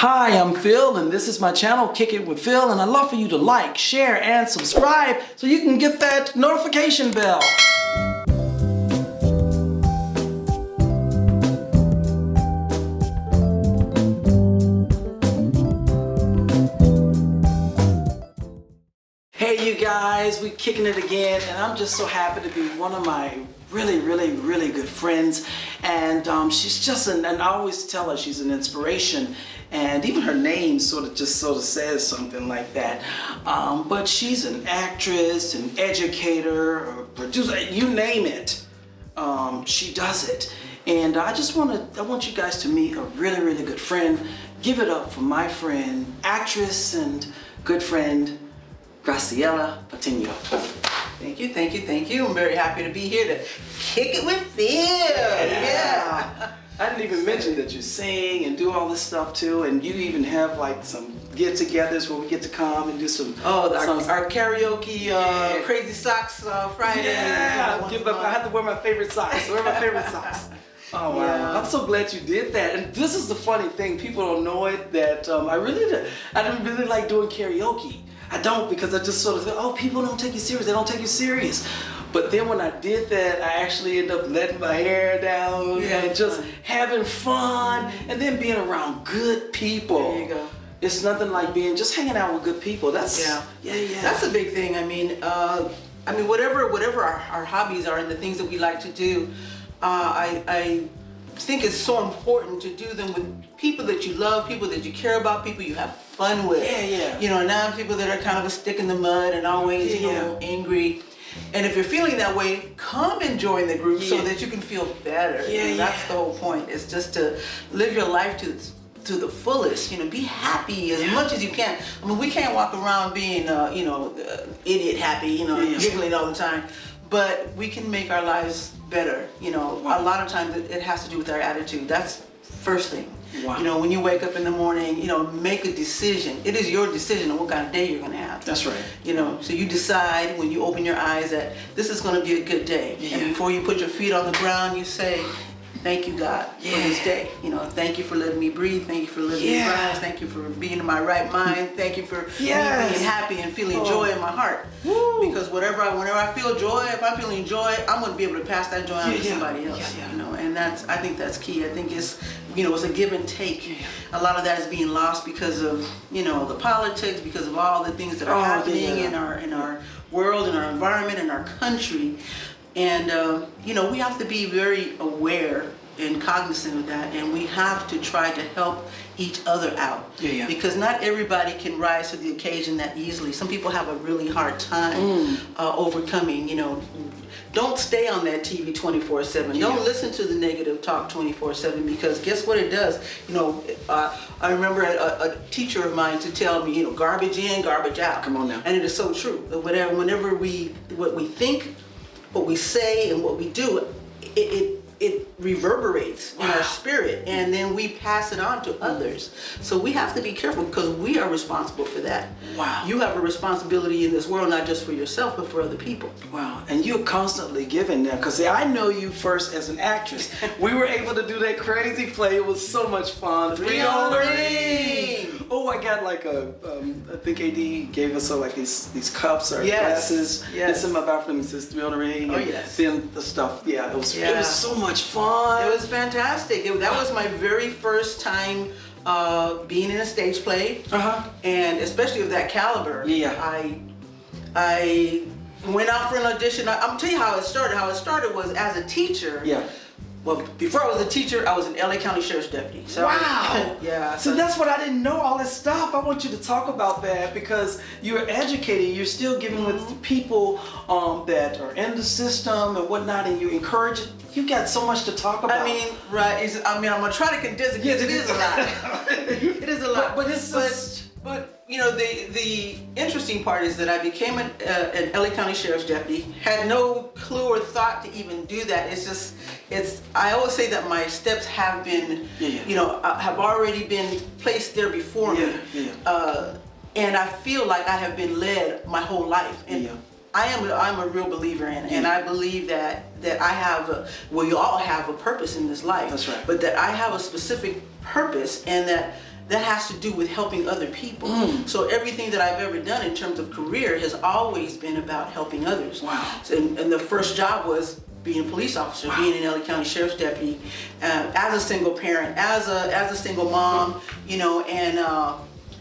Hi, I'm Phil, and this is my channel, Kickin with Phil, and I'd love for you to like, share, and subscribe so you can get that notification bell. Hey you guys, we're kicking it again, and I'm just so happy to be one of my really good friends. And she's just and I always tell her she's an inspiration, and even her name sort of says something like that. But she's an actress, an educator, a producer, you name it. She does it. And I want you guys to meet a really good friend. Give it up for my friend, actress and good friend, Graciela Patino. Thank you. I'm very happy to be here to kick it with Phil. Yeah. I didn't even mention that you sing and do all this stuff too, and you even have like some get-togethers where we get to come and do some. Our karaoke, Crazy Socks Friday. Yeah, I have to wear my favorite socks. Oh wow! Yeah. I'm so glad you did that. And this is the funny thing: people don't know it that I didn't really like doing karaoke. I don't, because I just sort of think, oh, people don't take you serious. They don't take you serious. But then when I did that, I actually ended up letting my hair down and just having fun, and then being around good people. There you go. It's nothing like just hanging out with good people. That's That's a big thing. I mean, whatever our hobbies are and the things that we like to do, I think it's so important to do them with people that you love, people that you care about, people you have fun with. Yeah. You know, not people that are kind of a stick in the mud and always angry. And if you're feeling that way, come and join the group so that you can feel better. That's the whole point. It's just to live your life to the fullest. You know, be happy as much as you can. I mean, we can't walk around being, idiot happy, giggling all the time. But we can make our lives better. You know, a lot of times it has to do with our attitude. That's first thing. Wow. You know, when you wake up in the morning, make a decision. It is your decision on what kind of day you're going to have. That's right. You know, so you decide when you open your eyes that this is going to be a good day. Yeah. And before you put your feet on the ground, you say, thank you, God, for this day. You know, thank you for letting me breathe. Thank you for letting me rise. Thank you for being in my right mind. Thank you for me being happy and feeling joy in my heart. Woo. Because whenever I feel joy, if I'm feeling joy, I'm going to be able to pass that joy on to somebody else. You know, and I think that's key. I think it's a give and take. A lot of that is being lost because of the politics, because of all the things that are happening in our world, in our environment, in our country. And we have to be very aware and cognizant of that, and we have to try to help each other out. Because not everybody can rise to the occasion that easily. Some people have a really hard time overcoming. Don't stay on that TV 24/7. Don't listen to the negative talk 24/7, because guess what it does? I remember a teacher of mine to tell me, garbage in, garbage out. Come on now. And it is so true. Whenever what we think, what we say, and what we do, it reverberates in our spirit, and then we pass it on to others. So we have to be careful, because we are responsible for that. Wow. You have a responsibility in this world, not just for yourself, but for other people. Wow. And you're constantly giving now, because I know you first as an actress. We were able to do that crazy play. It was so much fun. 3 on the ring. Oh, I got like I think AD gave us like these cups or glasses. Yes. And in my bathroom it says 3 on the ring. Oh, and yes. Then the stuff. It was so much fun. It was fantastic. That was my very first time being in a stage play, and especially of that caliber. I went out for an audition. I'm gonna tell you how it started. How it started was as a teacher. Well, before I was a teacher, I was an L.A. County Sheriff's Deputy. So wow! So that's what I didn't know, all this stuff. I want you to talk about that, because you're educated, you're still giving with people that are in the system and whatnot, and you encourage it. You got so much to talk about. I mean, I'm gonna try to condense it, because it is a lot. It is a lot. But the interesting part is that I became an L.A. County Sheriff's Deputy. Had no clue or thought to even do that. I always say that my steps have been, have already been placed there before me. And I feel like I have been led my whole life. And I'm a real believer in it, and I believe that I have we all have a purpose in this life. That's right. But that I have a specific purpose, and that that has to do with helping other people. So everything that I've ever done in terms of career has always been about helping others. Wow. And the first job was being a police officer, being an L.A. County Sheriff's Deputy, as a single parent, as a single mom, you know, and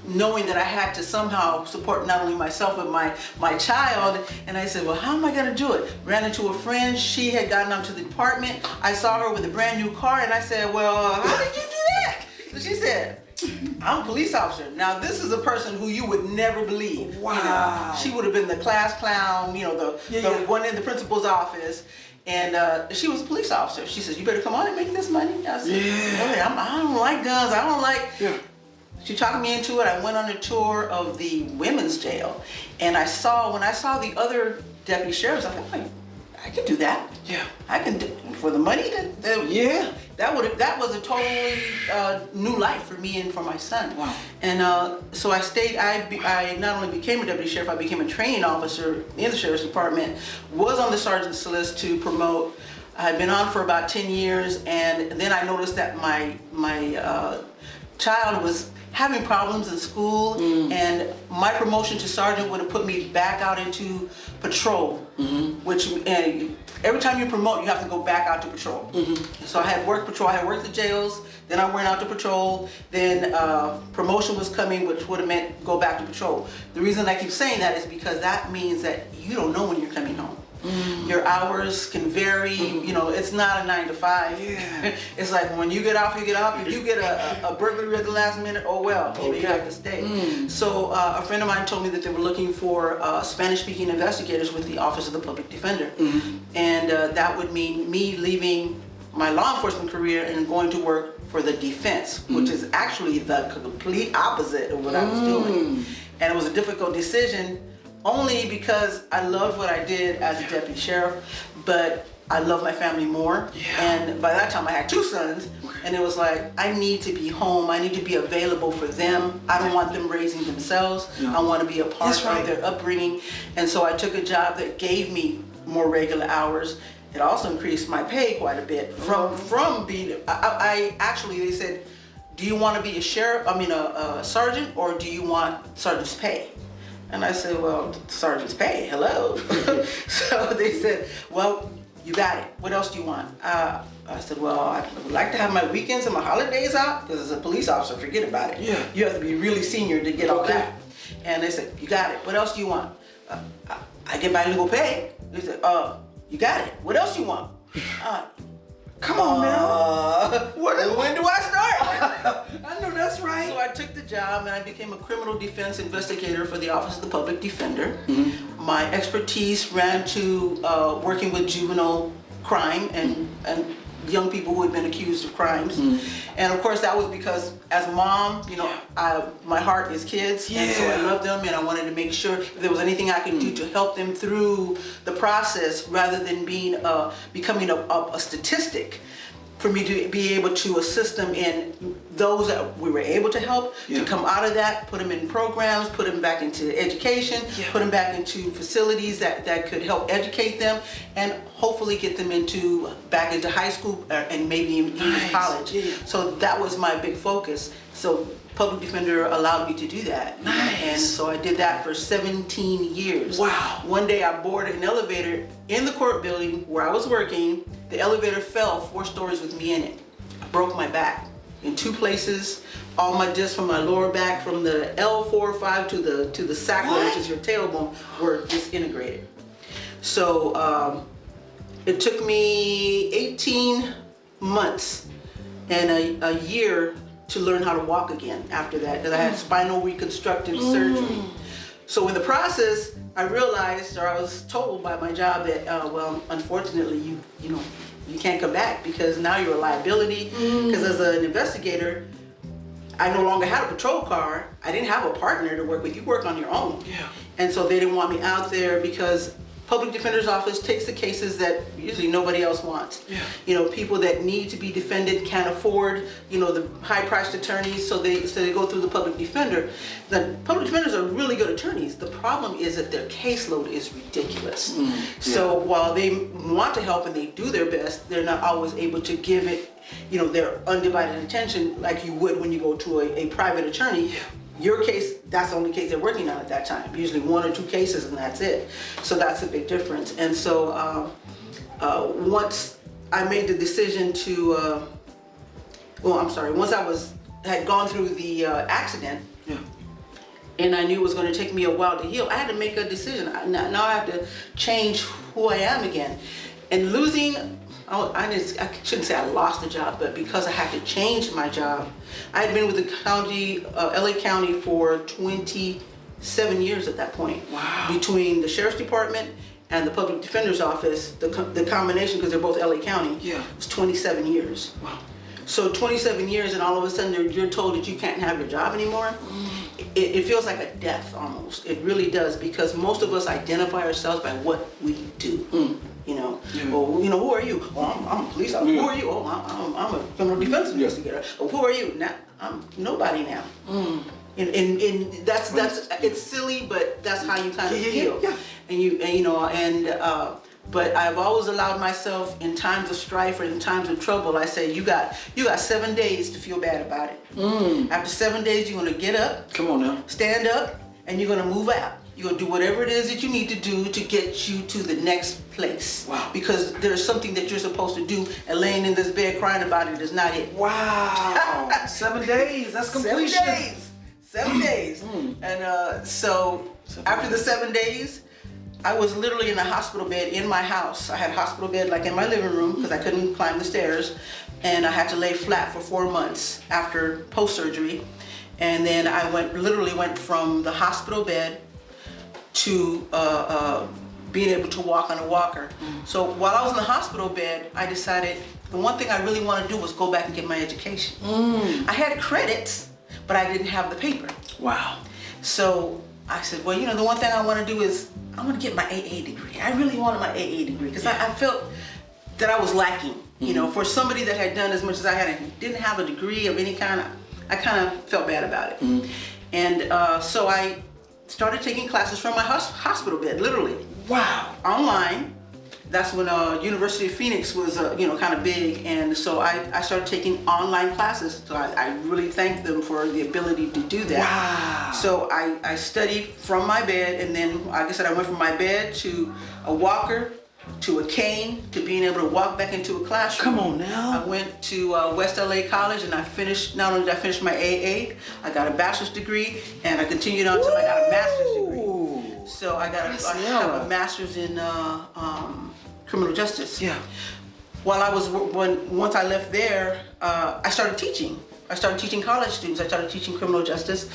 knowing that I had to somehow support not only myself but my child. And I said, well, how am I gonna do it? Ran into a friend, she had gotten onto the department. I saw her with a brand new car and I said, well, how did you do that? So she said, I'm a police officer. Now this is a person who you would never believe. Wow. You know, she would have been the class clown, you know, the one in the principal's office. And she was a police officer. She says, you better come on and make this money. I said, okay, I don't like guns. I don't like... She talked me into it. I went on a tour of the women's jail. And when I saw the other deputy sheriffs, I thought, I can do that. Yeah. I can do for the money. That was a totally new life for me and for my son. Wow. And so I stayed. I not only became a deputy sheriff, I became a training officer in the sheriff's department. Was on the sergeant's list to promote. I had been on for about 10 years, and then I noticed that my child was having problems in school, and my promotion to sergeant would have put me back out into patrol, which every time you promote, you have to go back out to patrol. So I had worked patrol, I had worked the jails, then I went out to patrol, then promotion was coming, which would have meant go back to patrol. The reason I keep saying that is because that means that you don't know when you're coming home. Your hours can vary, you know, it's not a 9 to 5. Yeah. It's like when you get off, you get off. If you get a burglary at the last minute, oh well, you have to stay. So a friend of mine told me that they were looking for Spanish-speaking investigators with the Office of the Public Defender. And that would mean me leaving my law enforcement career and going to work for the defense, which is actually the complete opposite of what I was doing. And it was a difficult decision, only because I loved what I did as a deputy sheriff, but I love my family more. And by that time I had 2 sons, and it was like, I need to be home, I need to be available for them. I don't want them raising themselves. I want to be a part of their upbringing. And so I took a job that gave me more regular hours. It also increased my pay quite a bit from being, I actually, they said, do you want to be a sergeant, or do you want sergeant's pay? And I said, well, sergeant's pay, hello. So they said, well, you got it. What else do you want? I said, well, I would like to have my weekends and my holidays out, because as a police officer, forget about it. You have to be really senior to get all that. And they said, you got it. What else do you want? I get bilingual pay. They said, you got it. What else do you want? Come on now. When do I start? I know that's right. So I took the job and I became a criminal defense investigator for the Office of the Public Defender. My expertise ran to working with juvenile crime and young people who had been accused of crimes. And of course that was because as a mom, you know, my heart is kids, and so I love them, and I wanted to make sure if there was anything I could do to help them through the process, rather than becoming a statistic, for me to be able to assist them in those that we were able to help, to come out of that, put them in programs, put them back into education, put them back into facilities that could help educate them, and hopefully get them back into high school and maybe even college. So that was my big focus. So Public Defender allowed me to do that. And so I did that for 17 years. Wow. One day I boarded an elevator in the court building where I was working. The elevator fell 4 stories with me in it. I broke my back in 2 places. All my discs from my lower back, from the L4-5 to the sacrum, which is your tailbone, were disintegrated. So it took me 18 months and a year to learn how to walk again after that, because I had spinal reconstructive surgery. So in the process, I realized, or I was told by my job that, well, unfortunately, you can't come back, because now you're a liability. Because as an investigator, I no longer had a patrol car. I didn't have a partner to work with. You work on your own. And so they didn't want me out there, because Public Defender's Office takes the cases that usually nobody else wants. You know, people that need to be defended can't afford, you know, the high-priced attorneys, so they go through the Public Defender. The Public Defenders are really good attorneys. The problem is that their caseload is ridiculous. So while they want to help and they do their best, they're not always able to give it their undivided attention like you would when you go to a private attorney. Your case, that's the only case they're working on at that time. Usually 1 or 2 cases and that's it. So that's a big difference. And so once I made the decision to, once I had gone through the accident, and I knew it was going to take me a while to heal, I had to make a decision. Now I have to change who I am again. And losing, I shouldn't say I lost the job, but because I had to change my job. I had been with the county, L.A. County for 27 years at that point. Wow. Between the Sheriff's Department and the Public Defender's Office, the combination, because they're both L.A. County, was 27 years. Wow. So 27 years and all of a sudden you're told that you can't have your job anymore. It feels like a death almost. It really does, because most of us identify ourselves by what we do. Well, who are you? Oh, I'm a police officer. Who are you? Oh, I'm a criminal defense investigator. Oh, who are you? Now, I'm nobody now. And that's it's silly, but that's how you kind of feel. But I've always allowed myself, in times of strife or in times of trouble, I say, you got 7 days to feel bad about it. After 7 days, you're gonna get up. Come on now. Stand up, and you're gonna move out. You're gonna do whatever it is that you need to do to get you to the next place. Wow. Because there's something that you're supposed to do, and laying in this bed crying about it is not it. Wow. 7 days. That's completion. 7 days. 7 days. And so after the 7 days, I was literally in a hospital bed in my house. I had a hospital bed like in my living room because I couldn't climb the stairs. And I had to lay flat for 4 months after post-surgery. And then I literally went from the hospital bed to being able to walk on a walker. So while I was in the hospital bed, I decided the one thing I really wanted to do was go back and get my education. I had credits, but I didn't have the paper. Wow. So I said, well, the one thing I want to do is I want to get my AA degree. I really wanted my AA degree because I felt that I was lacking. For somebody that had done as much as I had and didn't have a degree of any kind, I kind of felt bad about it. And so I started taking classes from my hospital bed, literally. Wow. Online. That's when University of Phoenix was, kind of big, and so I started taking online classes. So I really thank them for the ability to do that. Wow. So I studied from my bed, and then, like I said, I went from my bed to a walker, to a cane, to being able to walk back into a classroom. Come on now. I went to West L.A. College, and not only did I finish my AA, I got a bachelor's degree, and I continued on until I got a master's degree. So I have a master's in criminal justice. Yeah. Once I left there, I started teaching. I started teaching college students. I started teaching criminal justice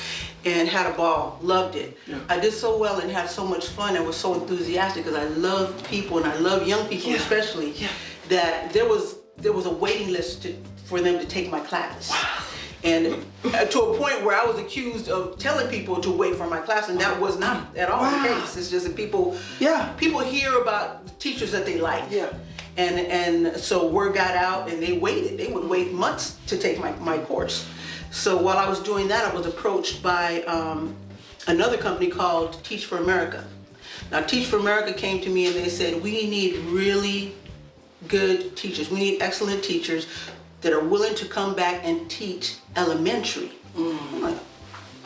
and had a ball, loved it. Yeah. I did so well and had so much fun. I was so enthusiastic because I love people and I love young people especially, that there was a waiting list for them to take my class. Wow. And to a point where I was accused of telling people to wait for my class, and that was not at all the case. It's just that people hear about teachers that they like. Yeah. And so word got out and they waited. They would wait months to take my course. So while I was doing that, I was approached by another company called Teach for America. Now Teach for America came to me and they said, we need really good teachers. We need excellent teachers that are willing to come back and teach elementary. I'm like,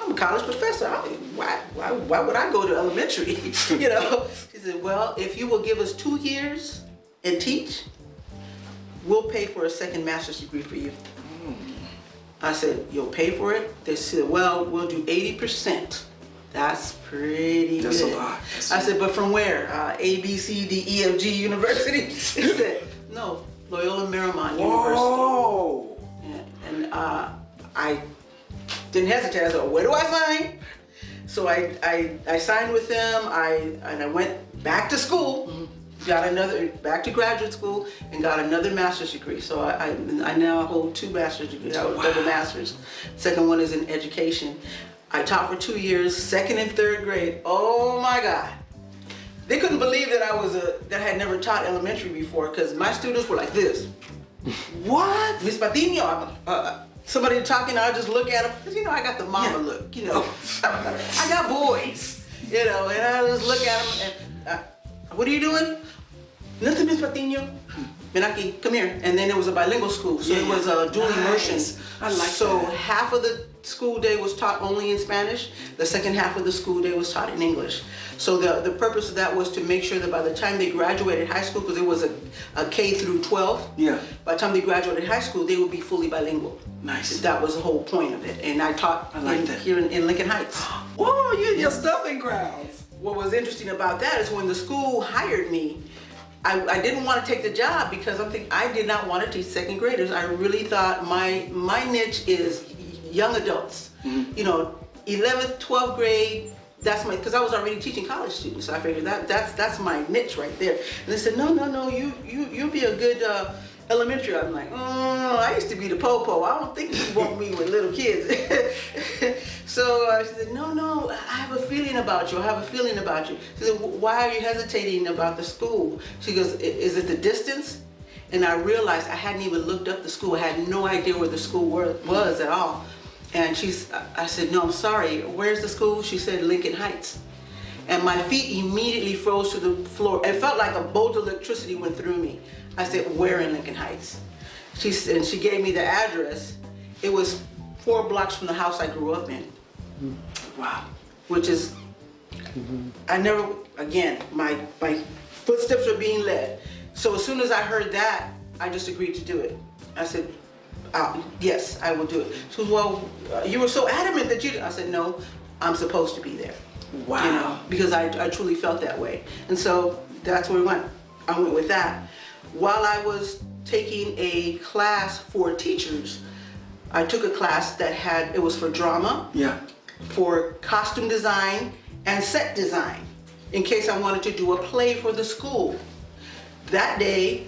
I'm a college professor. Why would I go to elementary? He said, well, if you will give us 2 years and teach, we'll pay for a second master's degree for you. I said, you'll pay for it? They said, well, we'll do 80%. That's pretty good. That's a lot. I said, but from where? A, B, C, D, E, F, G University? He said, no, Loyola Marymount University. And I didn't hesitate. I said, where do I sign? So I signed with them. I went back to school, back to graduate school, and got another master's degree. So I now hold 2 master's degrees. I hold double masters. Second one is in education. I taught for 2 years, 2nd and 3rd grade. Oh my God. They couldn't believe that that I had never taught elementary before, because my students were like this. What? Miss Patino, somebody talking, I just look at them, because I got the mama look, I got boys, and I just look at them and, what are you doing? Nothing, Miss Patino. Menaki, come here. And then it was a bilingual school, so it was a dual immersion. I like so that. half of the school day was taught only in Spanish. The second half of the school day was taught in English. So the purpose of that was to make sure that by the time they graduated high school, because it was a K through 12, by the time they graduated high school, they would be fully bilingual. Nice. That was the whole point of it. And I taught here in Lincoln Heights. Whoa, your stomping grounds. What was interesting about that is when the school hired me, I didn't want to take the job because I did not want to teach second graders. I really thought my niche is young adults. You know, 11th, 12th grade. That's because I was already teaching college students. So I figured that's my niche right there. And they said, no, you'll be a good elementary. I'm like, I used to be the po-po. I don't think you want me with little kids. So she said, no, I have a feeling about you. I have a feeling about you. She said, why are you hesitating about the school? She goes, is it the distance? And I realized I hadn't even looked up the school. I had no idea where the school was at all. And I said, no, I'm sorry. Where's the school? She said, Lincoln Heights. And my feet immediately froze to the floor. It felt like a bolt of electricity went through me. I said, where in Lincoln Heights? And she gave me the address. It was 4 blocks from the house I grew up in. Wow. Which is, again, my footsteps are being led. So as soon as I heard that, I just agreed to do it. I said, yes, I will do it. She goes, well, you were so adamant that you, I said, no, I'm supposed to be there. Wow. You know, because I truly felt that way. And so that's where we went. I went with that. While I was taking a class for teachers, I took a class that it was for drama, for costume design, and set design, in case I wanted to do a play for the school. That day,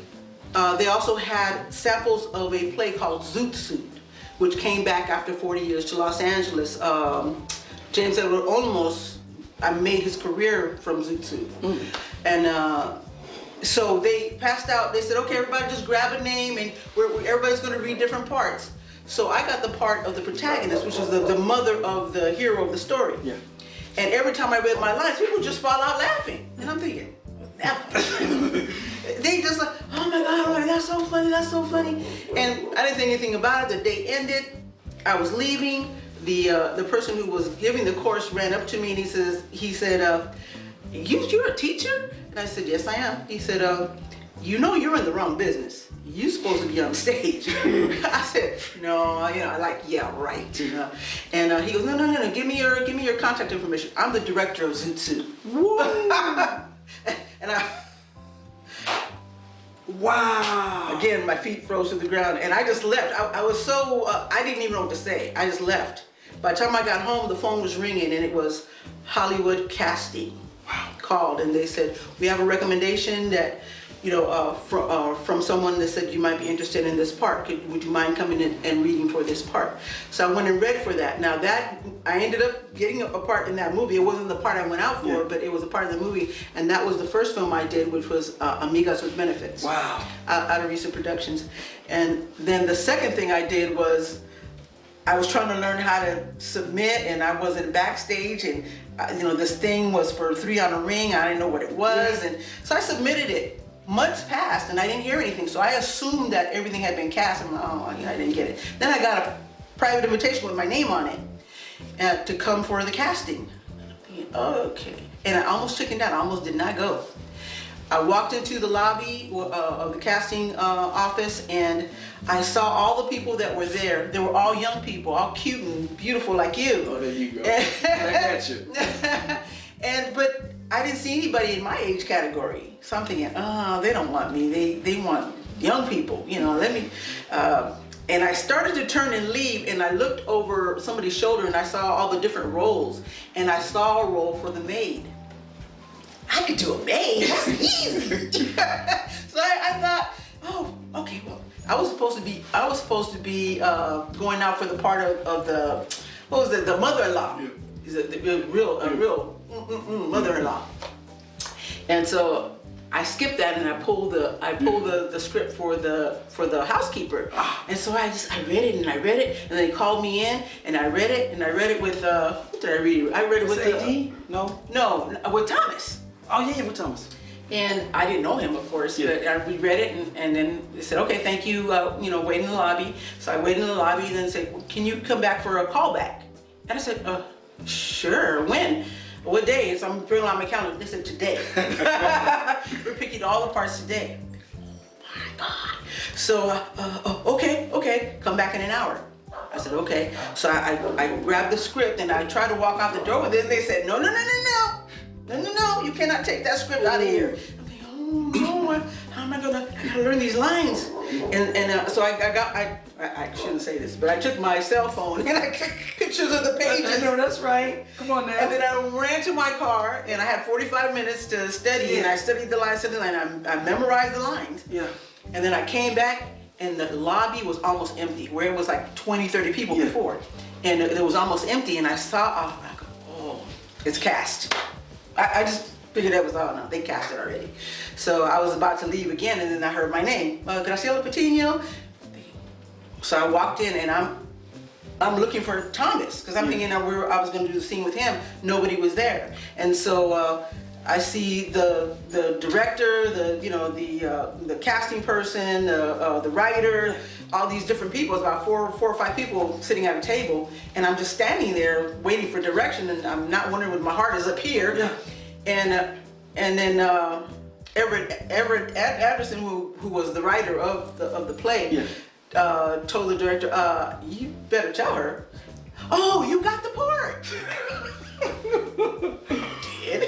they also had samples of a play called Zoot Suit, which came back after 40 years to Los Angeles. James Edward Olmos made his career from Zoot Suit. And so they passed out, they said, okay, everybody just grab a name and everybody's gonna read different parts. So I got the part of the protagonist, which is the mother of the hero of the story. And every time I read my lines, people just fall out laughing. And I'm thinking, they just like, oh my God, that's so funny, that's so funny. And I didn't think anything about it. The day ended, I was leaving. The person who was giving the course ran up to me and he said, you're a teacher? And I said, yes, I am. He said, you know you're in the wrong business. You're supposed to be on stage. I said, no, yeah, right. You know? And he goes, no, give me your contact information. I'm the director of Zoot Suit. And wow. Again, my feet froze to the ground and I just left. I was so, I didn't even know what to say. I just left. By the time I got home, the phone was ringing and it was Hollywood Casting. Called and they said, we have a recommendation that, from someone that said you might be interested in this part. Would you mind coming in and reading for this part? So I went and read for that. Now I ended up getting a part in that movie. It wasn't the part I went out for, but it was a part of the movie. And that was the first film I did, which was Amigas with Benefits. Wow. Out of Recent Productions. And then the second thing I did was, I was trying to learn how to submit and I wasn't backstage and this thing was for 3 on a ring. I didn't know what it was. And so I submitted it. Months passed and I didn't hear anything. So I assumed that everything had been cast. I'm like, I didn't get it. Then I got a private invitation with my name on it to come for the casting. Okay. And I almost chickened out. I almost did not go. I walked into the lobby of the casting office and I saw all the people that were there. They were all young people, all cute and beautiful like you. Oh, there you go. I got you. But I didn't see anybody in my age category. So I'm thinking, they don't want me. They want young people, let me. And I started to turn and leave and I looked over somebody's shoulder and I saw all the different roles. And I saw a role for the maid. I could do a maid, that's easy. So I thought, okay, well, I was supposed to be going out for the part of the, the mother-in-law. The real mother-in-law. And so I skipped that and I pulled the script for the housekeeper. And so I read it and I read it and they called me in and I read it with what did I read? I read it with AD? No, with Thomas. Oh yeah, with Thomas. And I didn't know him, of course, Yeah. but we read it, and then they said, okay, thank you, wait in the lobby. So I waited in the lobby, and then said, well, can you come back for a callback? And I said, sure, when? What day? So I'm filling out my calendar. They said, today. We're picking all the parts today. Oh my God. So, okay, come back in an hour. I said, okay. So I grabbed the script and I tried to walk out the door with it, and they said, no, you cannot take that script out of here. I'm thinking, oh no, how am I gonna learn these lines? And so I shouldn't say this, but I took my cell phone and I took pictures of the pages. No, that's right. Come on now. And then I ran to my car, and I had 45 minutes to study, and I studied the lines, I memorized the lines. Yeah. And then I came back, and the lobby was almost empty, where it was like 20, 30 people before. And it was almost empty, and I saw, it's cast. I just figured that was, no, they cast it already. So I was about to leave again, and then I heard my name, Graciela Patino. So I walked in, and I'm looking for Thomas, because I'm thinking I was going to do the scene with him. Nobody was there, and so I see the director, the casting person, the writer, all these different people. It's about four or five people sitting at a table, and I'm just standing there waiting for direction, and I'm not wondering what my heart is up here. Yeah. And then Everett Anderson, who was the writer of the play, told the director, "You better tell her, oh, you got the part." Did?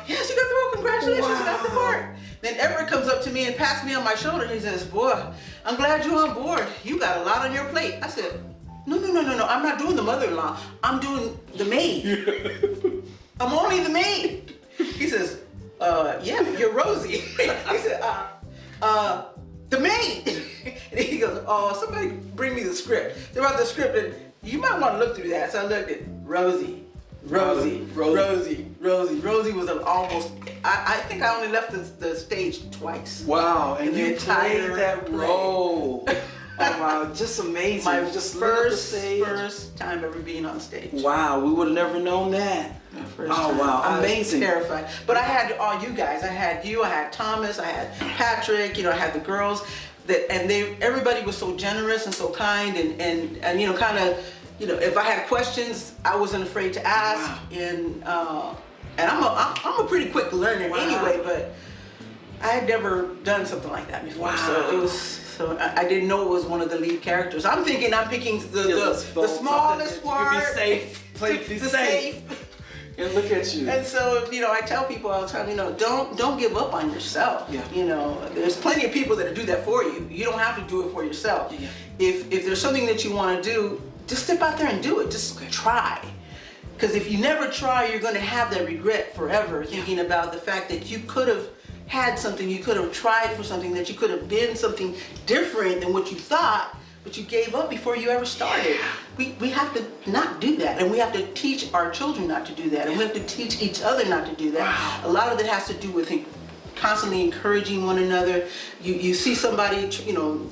Yes, you got the part. Congratulations, you got the part. Then Everett comes up to me and pats me on my shoulder, and he says, "Boy, I'm glad you're on board. You got a lot on your plate." I said, No. I'm not doing the mother-in-law. I'm doing the maid. I'm only the maid. He says, yeah, you're Rosie. He said, the maid. And he goes, oh, somebody bring me the script. They brought the script, and you might want to look through that. So I looked at Rosie was almost, I think I only left the stage twice. Wow, and you played that play. role. Oh wow, just amazing. My just first time ever being on stage. Wow, we would have never known that. Oh wow, amazing. I was terrified. But I had all you guys. I had you, I had Thomas, I had Patrick, I had the girls. Everybody was so generous and so kind, and kind of, if I had questions, I wasn't afraid to ask. Wow. And I'm a pretty quick learner anyway, but I had never done something like that before. Wow. So it was. So I didn't know it was one of the lead characters. I'm thinking I'm picking the smallest part. You be safe. Play be safe. And look at you. And so, I tell people all the time, don't give up on yourself. Yeah. There's plenty of people that do that for you. You don't have to do it for yourself. Yeah. If there's something that you want to do, just step out there and do it. Just try. Because if you never try, you're going to have that regret forever, thinking about the fact that you could have had something, you could have tried for something, that you could have been something different than what you thought, but you gave up before you ever started. We have to not do that, and we have to teach our children not to do that, and we have to teach each other not to do that. Wow. A lot of it has to do with constantly encouraging one another. You see somebody,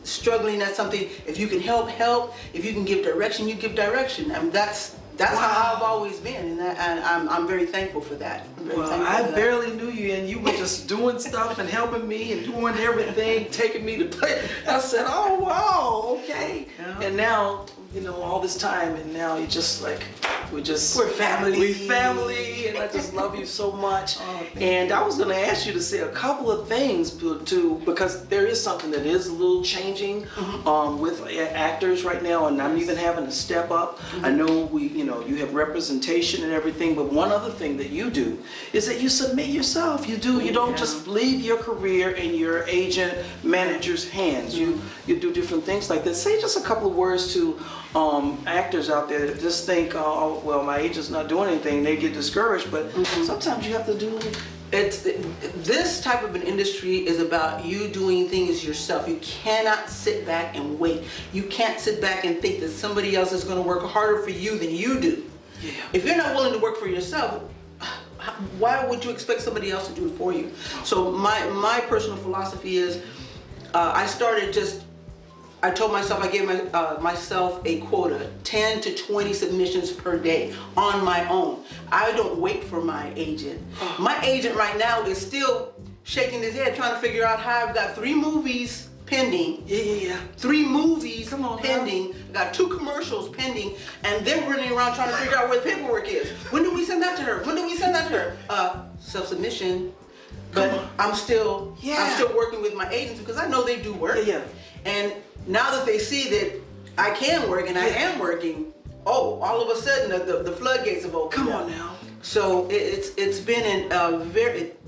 struggling at something. If you can help. If you can give direction, you give direction. And that's how I've always been, and I'm very thankful for that. I barely knew you, and you were just doing stuff and helping me and doing everything, taking me to play. I said, oh wow, okay. Yeah. And now, all this time, and now you're just like, we're family. We're family, and I just love you so much. And I was going to ask you to say a couple of things because there is something that is a little changing with actors right now, and I'm even having to step up. I know you have representation and everything, but one other thing that you do is that you submit yourself. You don't just leave your career in your agent, manager's hands. You do different things like that. Say just a couple of words to actors out there that just think, oh, well, my agent's not doing anything, they get discouraged, but sometimes you have to do it. This type of an industry is about you doing things yourself. You cannot sit back and wait. You can't sit back and think that somebody else is going to work harder for you than you do. Yeah. If you're not willing to work for yourself, why would you expect somebody else to do it for you? So my personal philosophy is, I started just I told myself, I gave myself a quota, 10 to 20 submissions per day on my own. I don't wait for my agent. My agent right now is still shaking his head trying to figure out how I've got 3 movies pending. 3 movies pending. I got 2 commercials pending, and they're running around trying to figure out where the paperwork is. When do we send that to her? When do we send that to her? Self-submission. But I'm still working with my agents because I know they do work. And now that they see that I can work and I am working, all of a sudden the floodgates have opened. Come on now. So it's been in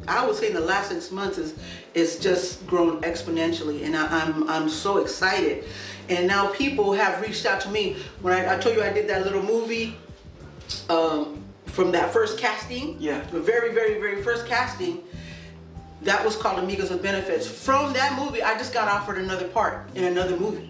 I would say in the last 6 months it's just grown exponentially, and I'm so excited. And now people have reached out to me. When I told you I did that little movie from that first casting, the very, very, very first casting, that was called Amigos with Benefits. From that movie, I just got offered another part in another movie.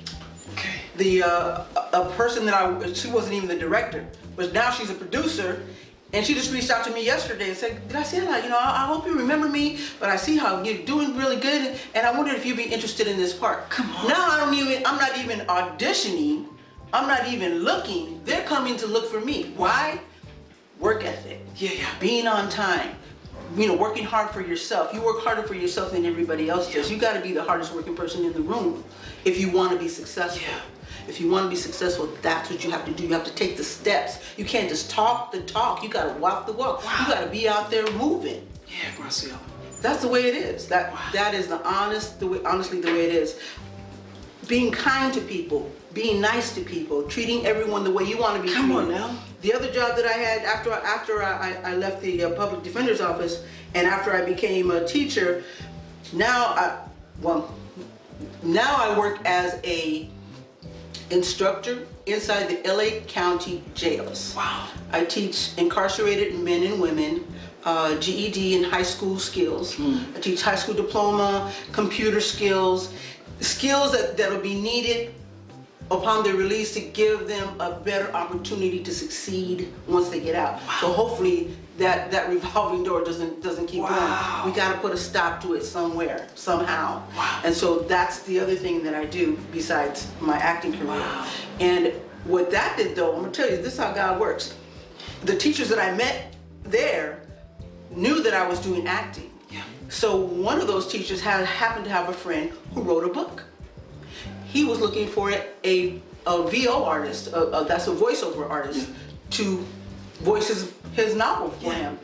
Okay. A person that she wasn't even the director, but now she's a producer, and she just reached out to me yesterday and said, Graciela, I hope you remember me, but I see how you're doing really good, and I wondered if you'd be interested in this part. Come on. Now I'm not even auditioning, I'm not even looking. They're coming to look for me. Why? Work ethic. Being on time. Working hard for yourself. You work harder for yourself than everybody else does. You got to be the hardest working person in the room if you want to be successful. If you want to be successful, that's what you have to do. You have to take the steps. You can't just talk the talk. You got to walk the walk. You got to be out there moving. Graciela. That's the way it is. That is honestly the way it is. Being kind to people, being nice to people, treating everyone the way you want to be treated. Come on now. The other job that I had after I left the public defender's office, and after I became a teacher, now I work as a instructor inside the L.A. County jails. Wow. I teach incarcerated men and women GED and high school skills. I teach high school diploma, computer skills that will be needed upon their release to give them a better opportunity to succeed once they get out. So hopefully that revolving door doesn't keep going. We got to put a stop to it somewhere, somehow. And so that's the other thing that I do besides my acting career. And what that did, though, I'm gonna tell you, this is how God works. The teachers that I met there knew that I was doing acting. So one of those teachers happened to have a friend who wrote a book. He was looking for a VO artist, that's a voiceover artist, to voice his novel for him.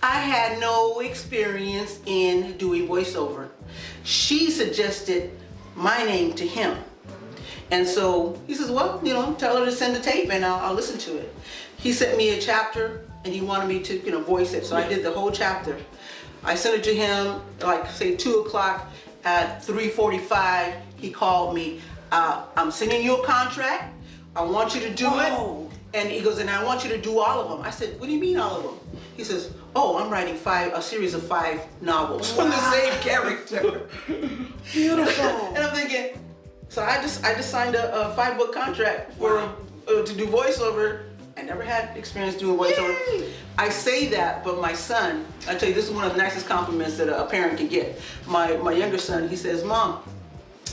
I had no experience in doing voiceover. She suggested my name to him. And so he says, well, tell her to send the tape and I'll listen to it. He sent me a chapter and he wanted me to, voice it. So I did the whole chapter. I sent it to him, like say 2 o'clock. At 3:45, he called me. I'm sending you a contract. I want you to do it. And he goes, and I want you to do all of them. I said, what do you mean all of them? He says, I'm writing a series of 5 novels from the same character. Beautiful. And I'm thinking, so I just signed a 5-book contract for to do voiceover. I never had experience doing voiceover. I say that, but my son, I tell you, this is one of the nicest compliments that a parent can get. My younger son, he says, Mom,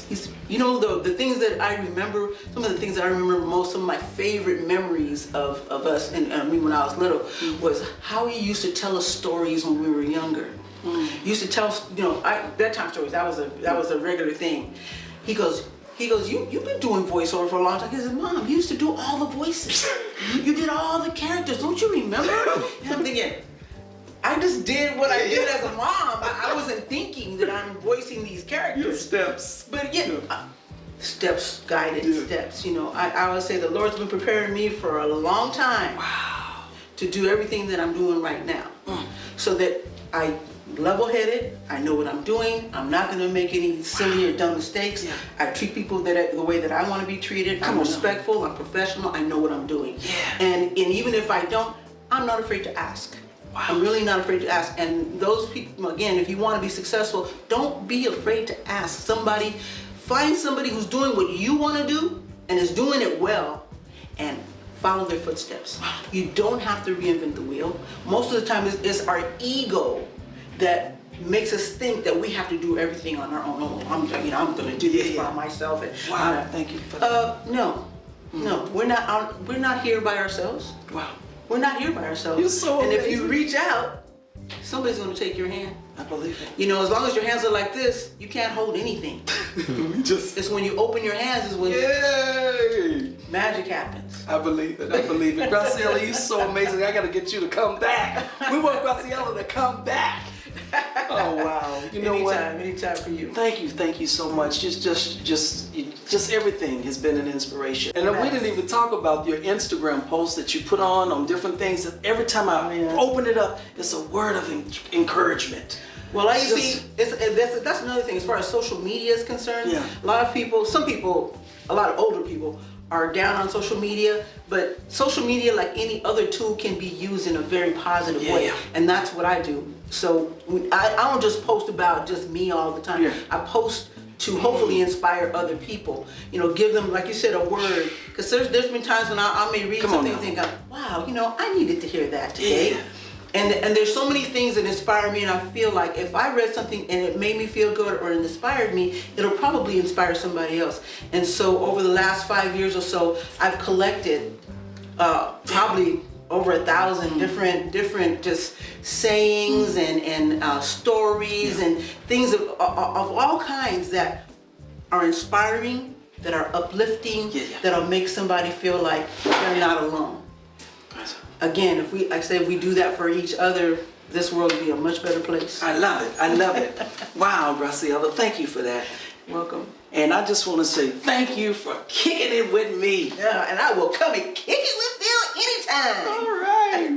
the things that I remember, some of the things that I remember most, some of my favorite memories of us and me when I was little was how he used to tell us stories when we were younger. He used to tell us, bedtime stories. That was a regular thing. He goes, you've been doing voiceover for a long time. He says, Mom, you used to do all the voices. You did all the characters. Don't you remember? And I'm thinking, I just did what I did as a mom. I wasn't thinking that I'm voicing these characters. Steps. But steps, guided steps. I would say the Lord's been preparing me for a long time to do everything that I'm doing right now. So that I level-headed, I know what I'm doing, I'm not going to make any silly or dumb mistakes. I treat people the way that I want to be treated. I'm respectful, I'm professional, I know what I'm doing. And even if I don't, I'm not afraid to ask. I'm really not afraid to ask. And those people, again, if you want to be successful, don't be afraid to ask somebody. Find somebody who's doing what you want to do and is doing it well, and follow their footsteps. You don't have to reinvent the wheel. Most of the time it's our ego that makes us think that we have to do everything on our own. Oh, I'm going to do this by myself. And, wow, thank you for that. No, we're not here by ourselves. Wow. We're not here by ourselves. You're so and amazing. if you reach out, somebody's going to take your hand. I believe it. You know, as long as your hands are like this, you can't hold anything. It's when you open your hands is when magic happens. I believe it. I believe it. Graciela, you're so amazing. I got to get you to come back. We want Graciela to come back. Oh wow! You know what? Anytime for you. Thank you so much. Just everything has been an inspiration. And we didn't even talk about your Instagram posts that you put on different things. That every time I open it up, it's a word of encouragement. Well, like you see, that's another thing as far as social media is concerned. Yeah. A lot of people, a lot of older people are down on social media, but social media, like any other tool, can be used in a very positive way. Yeah. And that's what I do. So I don't just post about just me all the time. Yeah. I post to hopefully inspire other people. You know, give them, like you said, a word. Because there's been times when I may read something and think, wow, you know, I needed to hear that today. Yeah. And there's so many things that inspire me, and I feel like if I read something and it made me feel good or it inspired me, it'll probably inspire somebody else. And so over the last 5 years or so, I've collected probably over 1,000 different just sayings and stories and things of all kinds that are inspiring, that are uplifting, that'll make somebody feel like they're not alone. Again, if we do that for each other, this world will be a much better place. I love it. I love it. Wow, Graciela, thank you for that. Welcome. And I just want to say thank you for kicking it with me. Yeah, and I will come and kick it with Phil anytime. All right.